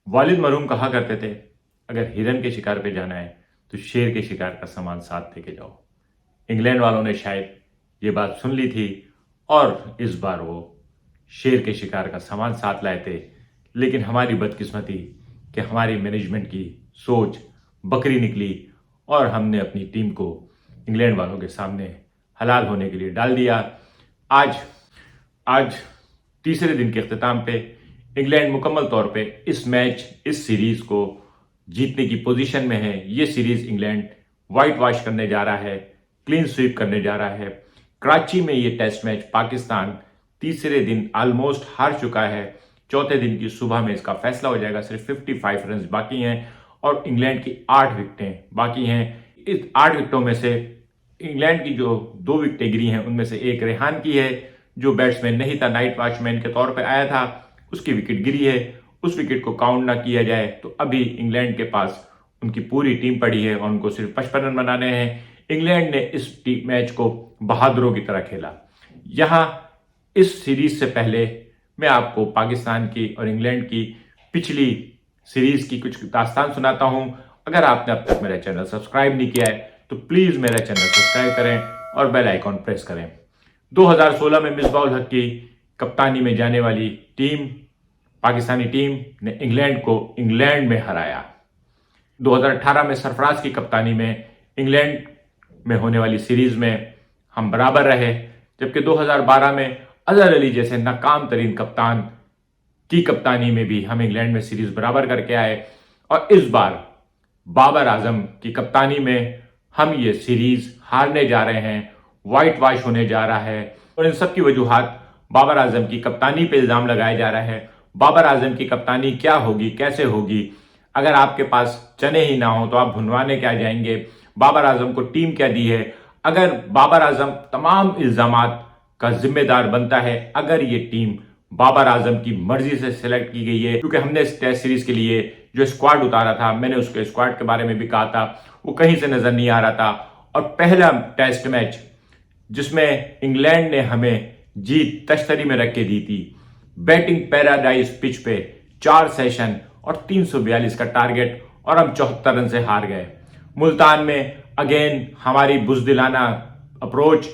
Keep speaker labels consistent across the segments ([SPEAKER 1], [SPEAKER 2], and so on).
[SPEAKER 1] वालिद मरहूम कहा करते थे, अगर हिरन के शिकार पे जाना है तो शेर के शिकार का सामान साथ लेके जाओ। इंग्लैंड वालों ने शायद ये बात सुन ली थी और इस बार वो शेर के शिकार का सामान साथ लाए थे। लेकिन हमारी बदकिस्मती कि हमारी मैनेजमेंट की सोच बकरी निकली और हमने अपनी टीम को इंग्लैंड वालों के सामने हलाल होने के लिए डाल दिया। आज आज तीसरे दिन के अख्ताम पे इंग्लैंड मुकम्मल तौर पे इस सीरीज को जीतने की पोजीशन में है। ये सीरीज इंग्लैंड वाइट वॉश करने जा रहा है, क्लीन स्वीप करने जा रहा है। कराची में ये टेस्ट मैच पाकिस्तान तीसरे दिन ऑलमोस्ट हार चुका है। चौथे दिन की सुबह में इसका फैसला हो जाएगा। सिर्फ 55 रन बाकी हैं और इंग्लैंड की 8 विकेटें बाकी हैं। इस 8 विकेटों में से इंग्लैंड की जो 2 विकेटें गिरी हैं उनमें से एक रेहान की है, जो बैट्समैन नहीं था, नाइट वॉचमैन के तौर पर आया था, उसकी विकेट गिरी है। उस विकेट को काउंट ना किया जाए तो अभी इंग्लैंड के पास उनकी पूरी टीम पड़ी है और उनको सिर्फ 55 रन बनाने हैं। इंग्लैंड ने इस मैच को बहादुरों की तरह खेला। यहां इस सीरीज से पहले मैं आपको पाकिस्तान की और इंग्लैंड की पिछली सीरीज की कुछ दास्तान सुनाता हूं। अगर आपने अब तक मेरा चैनल सब्सक्राइब नहीं किया है तो प्लीज मेरा चैनल सब्सक्राइब करें और बेल आइकॉन प्रेस करें। 2016 में मिसबाह-उल हक की कप्तानी में जाने वाली टीम, पाकिस्तानी टीम ने इंग्लैंड को इंग्लैंड में हराया। 2018 में सरफराज की कप्तानी में इंग्लैंड में होने वाली सीरीज में हम बराबर रहे, जबकि 2012 में अजहर अली जैसे नाकाम तरीन कप्तान की कप्तानी में भी हम इंग्लैंड में सीरीज बराबर करके आए। और इस बार बाबर आजम की कप्तानी में हम ये सीरीज हारने जा रहे हैं, व्हाइट वॉश होने जा रहा है। और इन सब की वजूहात बाबर आजम की कप्तानी पे इल्जाम लगाया जा रहा है। बाबर आजम की कप्तानी क्या होगी, कैसे होगी? अगर आपके पास चने ही ना हो तो आप भुनवाने क्या जाएंगे? बाबर आजम को टीम क्या दी है? अगर बाबर आजम तमाम इल्जामात का जिम्मेदार बनता है, अगर ये टीम बाबर आजम की मर्जी से सिलेक्ट की गई है, क्योंकि हमने इस टेस्ट सीरीज के लिए जो स्क्वाड उतारा था, मैंने उसके स्क्वाड के बारे में भी कहा था, वो कहीं से नजर नहीं आ रहा था। और पहला टेस्ट मैच जिसमें इंग्लैंड ने हमें जीत तश्तरी में रख के दी थी, बैटिंग पैराडाइज पिच पे 4 सेशन और 342 का टारगेट, और हम 74 रन से हार गए। मुल्तान में अगेन हमारी बुजदिलाना अप्रोच,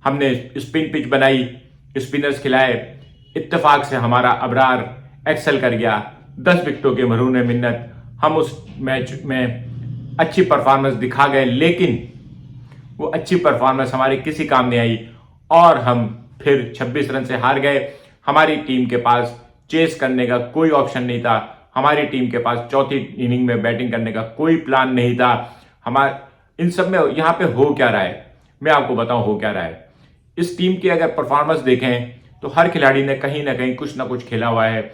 [SPEAKER 1] हमने स्पिन पिच बनाई, स्पिनर्स खिलाए, इत्तेफाक से हमारा अबरार एक्सेल कर गया। 10 विकेटों के मरून मिन्नत हम उस मैच में अच्छी परफॉर्मेंस दिखा गए, लेकिन वो अच्छी परफॉर्मेंस हमारी किसी काम नहीं आई और हम फिर 26 रन से हार गए। हमारी टीम के पास चेस करने का कोई ऑप्शन नहीं था। हमारी टीम के पास चौथी इनिंग में बैटिंग करने का कोई प्लान नहीं था। इन सब में यहां पे हो क्या रहा है, मैं आपको बताऊं हो क्या रहा है। इस टीम की अगर परफॉर्मेंस देखें तो हर खिलाड़ी ने कहीं ना कहीं कुछ ना कुछ खेला हुआ है,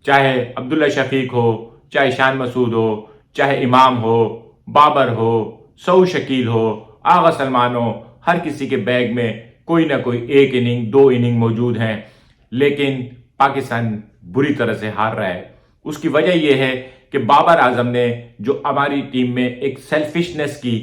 [SPEAKER 1] चाहे अब्दुल्ला शफीक हो, चाहे शान मसूद हो, चाहे इमाम हो, बाबर हो, सऊ शकील हो, आगा सलमान हो। हर किसी के बैग में कोई ना कोई 1 इनिंग 2 इनिंग मौजूद हैं, लेकिन पाकिस्तान बुरी तरह से हार रहा है। उसकी वजह यह है कि बाबर आजम ने जो हमारी टीम में एक सेल्फिशनेस की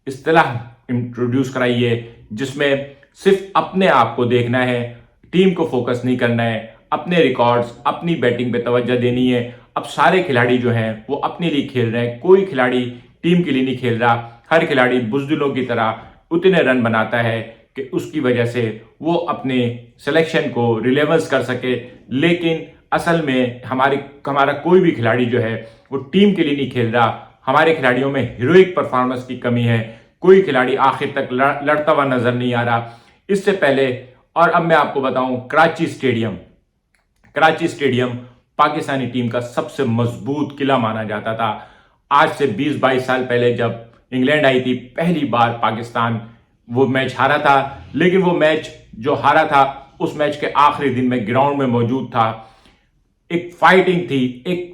[SPEAKER 1] इस्तेलाह इंट्रोड्यूस कराई है, जिसमें सिर्फ अपने आप को देखना है, टीम को फोकस नहीं करना है, अपने रिकॉर्ड्स, अपनी बैटिंग पे तवज्जो देनी है। अब सारे खिलाड़ी जो हैं वो अपने लिए खेल रहे हैं, कोई खिलाड़ी टीम के लिए नहीं खेल रहा। हर खिलाड़ी बुजदिलों की तरह उतने रन बनाता है कि उसकी वजह से वो अपने सिलेक्शन को रिलेवेंस कर सके, लेकिन असल में हमारा कोई भी खिलाड़ी जो है वो टीम के लिए नहीं खेल रहा। हमारे खिलाड़ियों में हीरोइक परफॉर्मेंस की कमी है, कोई खिलाड़ी आखिर तक लड़ता हुआ नजर नहीं आ रहा। इससे पहले और अब मैं आपको बताऊं, कराची स्टेडियम पाकिस्तानी टीम का सबसे मजबूत किला माना जाता था। आज से 20-22 साल पहले जब इंग्लैंड आई थी, पहली बार पाकिस्तान वो मैच हारा था, लेकिन वो मैच जो हारा था उस मैच के आखिरी दिन में ग्राउंड में मौजूद था, एक फाइटिंग थी।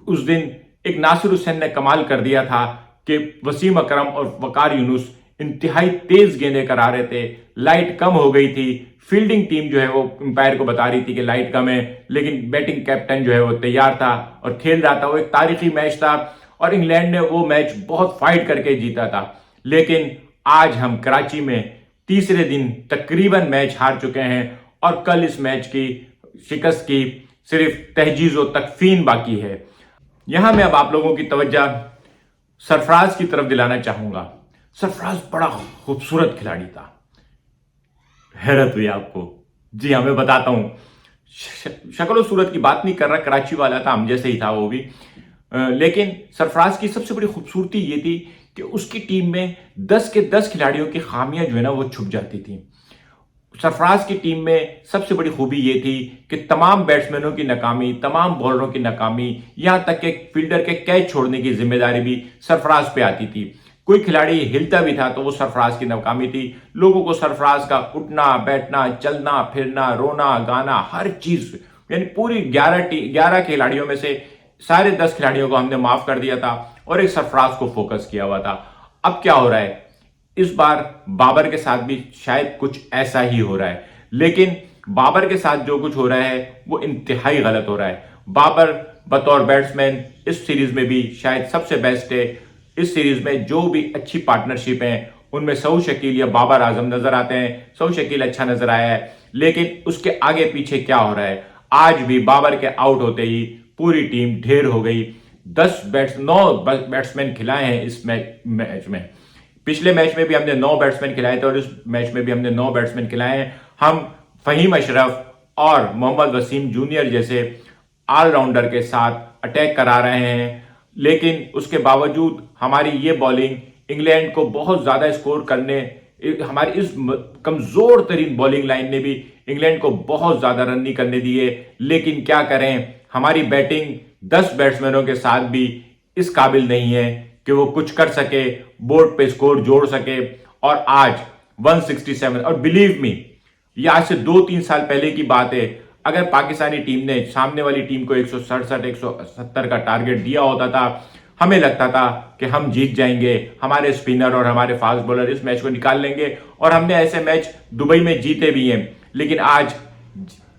[SPEAKER 1] उस दिन एक नासिर हुसैन ने कमाल कर दिया था कि वसीम अकरम और वकार यूनुस इंतहाई तेज गेंदें करा रहे थे। लाइट कम हो गई थी, फील्डिंग टीम जो है वो अंपायर को बता रही थी कि लाइट कम है, लेकिन बैटिंग कैप्टन जो है वो तैयार था और खेल रहा था। वो एक तारीखी मैच था और इंग्लैंड ने वो मैच बहुत फाइट करके जीता था। लेकिन आज हम कराची में तीसरे दिन तकरीबन मैच हार चुके हैं और कल इस मैच की शिकस्त की सिर्फ तहजीज और तकफीन बाकी है। यहां मैं अब आप लोगों की तवज्जो सरफराज की तरफ दिलाना चाहूंगा। सरफराज बड़ा खूबसूरत खिलाड़ी था। हैरत हुई आपको? जी हाँ, मैं बताता हूं। शक्ल और सूरत की बात नहीं कर रहा, कराची वाला था, हम जैसे ही था वो भी। लेकिन सरफराज की सबसे बड़ी खूबसूरती ये थी कि उसकी टीम में 10 के 10 खिलाड़ियों की खामियां जो है ना वो छुप जाती थी। सरफराज की टीम में सबसे बड़ी खूबी यह थी कि तमाम बैट्समैनों की नाकामी, तमाम बॉलरों की नाकामी, यहां तक कि फील्डर के कैच छोड़ने की जिम्मेदारी भी सरफराज पे आती थी। कोई खिलाड़ी हिलता भी था तो वो सरफराज की नाकामी थी। लोगों को सरफराज का उठना बैठना, चलना फिरना, रोना गाना, हर चीज, यानी पूरी 11 खिलाड़ियों में से सारे 10 खिलाड़ियों को हमने माफ कर दिया था और एक सरफराज को फोकस किया हुआ था। अब क्या हो रहा है, इस बार बाबर के साथ भी शायद कुछ ऐसा ही हो रहा है, लेकिन बाबर के साथ जो कुछ हो रहा है वो इंतहाई गलत हो रहा है। बाबर बतौर बैट्समैन इस सीरीज में भी शायद सबसे बेस्ट है। इस सीरीज में जो भी अच्छी पार्टनरशिप है उनमें सऊद शकील या बाबर आजम नजर आते हैं। सऊद शकील अच्छा नजर आया है, लेकिन उसके आगे पीछे क्या हो रहा है? आज भी बाबर के आउट होते ही पूरी टीम ढेर हो गई। 9 बैट्समैन खिलाए हैं इस मैच में। पिछले मैच में भी हमने 9 बैट्समैन खिलाए थे और इस मैच में भी हमने 9 बैट्समैन खिलाए हैं। हम फहीम अशरफ और मोहम्मद वसीम जूनियर जैसे ऑलराउंडर के साथ अटैक करा रहे हैं, लेकिन उसके बावजूद हमारी ये बॉलिंग इंग्लैंड को बहुत ज्यादा स्कोर करने, हमारी इस कमजोर तरीन बॉलिंग लाइन ने भी इंग्लैंड को बहुत ज्यादा रन नहीं करने दिए। लेकिन क्या करें, हमारी बैटिंग 10 बैट्समैनों के साथ भी इस काबिल नहीं है कि वो कुछ कर सके, बोर्ड पे स्कोर जोड़ सके। और आज 167, और बिलीव मी, ये आज से 2-3 साल पहले की बात है। अगर पाकिस्तानी टीम ने सामने वाली टीम को 167 170 का टारगेट दिया होता था, हमें लगता था कि हम जीत जाएंगे, हमारे स्पिनर और हमारे फास्ट बॉलर इस मैच को निकाल लेंगे। और हमने ऐसे मैच दुबई में जीते भी हैं। लेकिन आज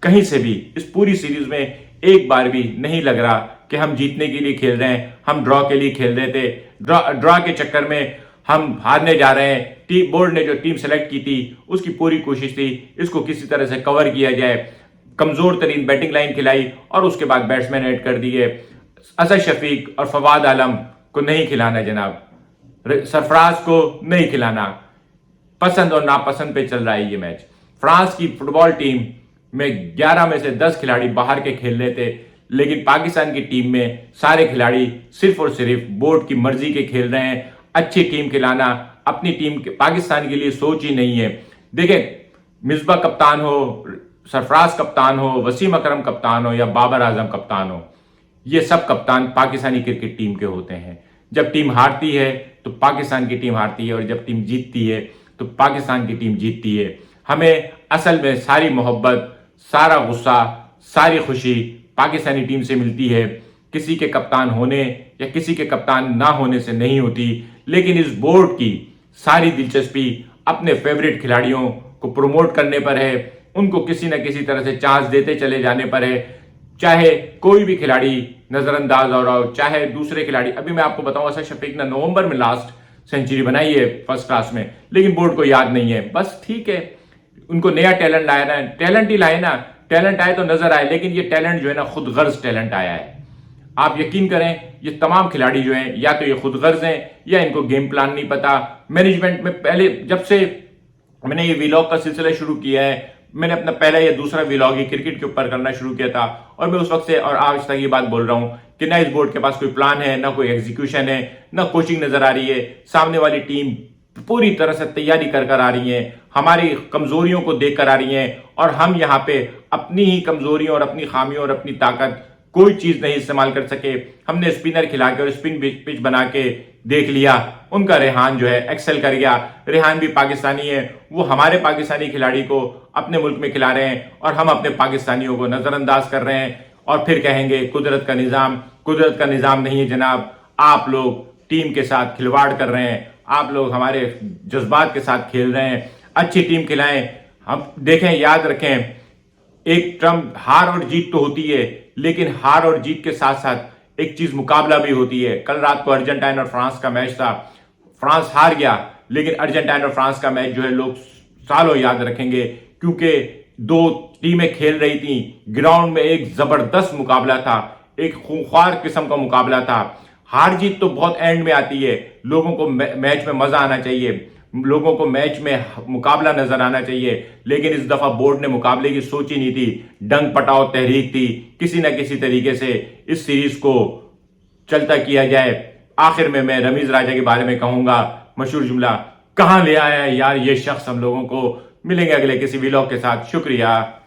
[SPEAKER 1] कहीं से भी इस पूरी सीरीज में एक बार भी नहीं लग रहा कि हम जीतने के लिए खेल रहे हैं। हम ड्रॉ के लिए खेल रहे थे। ड्रॉ के चक्कर में हम हारने जा रहे हैं। बोर्ड ने जो टीम सेलेक्ट की थी उसकी पूरी कोशिश थी इसको किसी तरह से कवर किया जाए। कमजोर तरीन बैटिंग लाइन खिलाई और उसके बाद बैट्समैन ऐड कर दिए। असद शफीक और फवाद आलम को नहीं खिलाना जनाब, सरफराज को नहीं खिलाना। पसंद और नापसंद पे चल रहा है ये मैच। फ्रांस की फुटबॉल टीम में 11 में से 10 खिलाड़ी बाहर के खेल रहे थे, लेकिन पाकिस्तान की टीम में सारे खिलाड़ी सिर्फ और सिर्फ बोर्ड की मर्जी के खेल रहे हैं। अच्छी टीम खिलाना अपनी टीम के पाकिस्तान के लिए सोच ही नहीं है। देखें, मिसबा कप्तान हो, सरफराज कप्तान हो, वसीम अकरम कप्तान हो या बाबर आजम कप्तान हो, ये सब कप्तान पाकिस्तानी क्रिकेट टीम के होते हैं। जब टीम हारती है तो पाकिस्तान की टीम हारती है और जब टीम जीतती है तो पाकिस्तान की टीम जीतती है। हमें असल में सारी मोहब्बत, सारा गुस्सा, सारी खुशी पाकिस्तानी टीम से मिलती है। किसी के कप्तान होने या किसी के कप्तान ना होने से नहीं होती। लेकिन इस बोर्ड की सारी दिलचस्पी अपने फेवरेट खिलाड़ियों को प्रमोट करने पर है, उनको किसी न किसी तरह से चांस देते चले जाने पर है। चाहे कोई भी खिलाड़ी नजरअंदाज हो रहा हो, चाहे दूसरे खिलाड़ी। अभी मैं आपको बताऊं, असद शफीक ने नवंबर में लास्ट सेंचुरी बनाई है फर्स्ट क्लास में, लेकिन बोर्ड को याद नहीं है। बस ठीक है, उनको नया टैलेंट लाया ना, टैलेंट ही लाए ना, टैलेंट आए तो नजर आए। लेकिन ये टैलेंट जो है ना खुद गर्ज टैलेंट आया है। आप यकीन करें, ये तमाम खिलाड़ी जो हैं या तो ये खुद गर्ज हैं या इनको गेम प्लान नहीं पता। मैनेजमेंट में पहले जब से मैंने ये व्लॉग का सिलसिला शुरू किया है, मैंने अपना पहला या दूसरा व्लॉग ही क्रिकेट के ऊपर करना शुरू किया था, और मैं उस वक्त से और आज तक ये बात बोल रहा हूं कि ना इस बोर्ड के पास कोई प्लान है, ना कोई एग्जीक्यूशन है, ना कोचिंग नजर आ रही है। सामने वाली टीम पूरी तरह से तैयारी कर आ रही है, हमारी कमजोरियों को देख कर आ रही है, और हम यहाँ पे अपनी ही कमजोरियों और अपनी खामियों और अपनी ताकत कोई चीज नहीं इस्तेमाल कर सके। हमने स्पिनर खिला के और स्पिन पिच बना के देख लिया। उनका रेहान जो है एक्सेल कर गया। रेहान भी पाकिस्तानी है, वो हमारे पाकिस्तानी खिलाड़ी को अपने मुल्क में खिला रहे हैं और हम अपने पाकिस्तानियों को नजरअंदाज कर रहे हैं। और फिर कहेंगे कुदरत का निजाम। कुदरत का निजाम नहीं है जनाब, आप लोग टीम के साथ खिलवाड़ कर रहे हैं, आप लोग हमारे जज्बात के साथ खेल रहे हैं। अच्छी टीम खिलाएं। हम देखें, याद रखें, एक टर्म हार और जीत तो होती है, लेकिन हार और जीत के साथ साथ एक चीज मुकाबला भी होती है। कल रात को अर्जेंटाइन और फ्रांस का मैच था, फ्रांस हार गया, लेकिन अर्जेंटाइन और फ्रांस का मैच जो है लोग सालों याद रखेंगे, क्योंकि दो टीमें खेल रही थी, ग्राउंड में एक जबरदस्त मुकाबला था। एक खूंखार किस्म का मुकाबला था। हार जीत तो बहुत एंड में आती है, लोगों को मैच में मजा आना चाहिए, लोगों को मैच में मुकाबला नजर आना चाहिए, लेकिन इस दफा बोर्ड ने मुकाबले की सोच ही नहीं थी। डंग पटाओ तहरीक थी, किसी ना किसी तरीके से इस सीरीज को चलता किया जाए। आखिर में मैं रमीज राजा के बारे में कहूंगा मशहूर जुमला, कहां ले आया है यार ये शख्स हम लोगों को। मिलेंगे अगले किसी व्लॉग के साथ, शुक्रिया।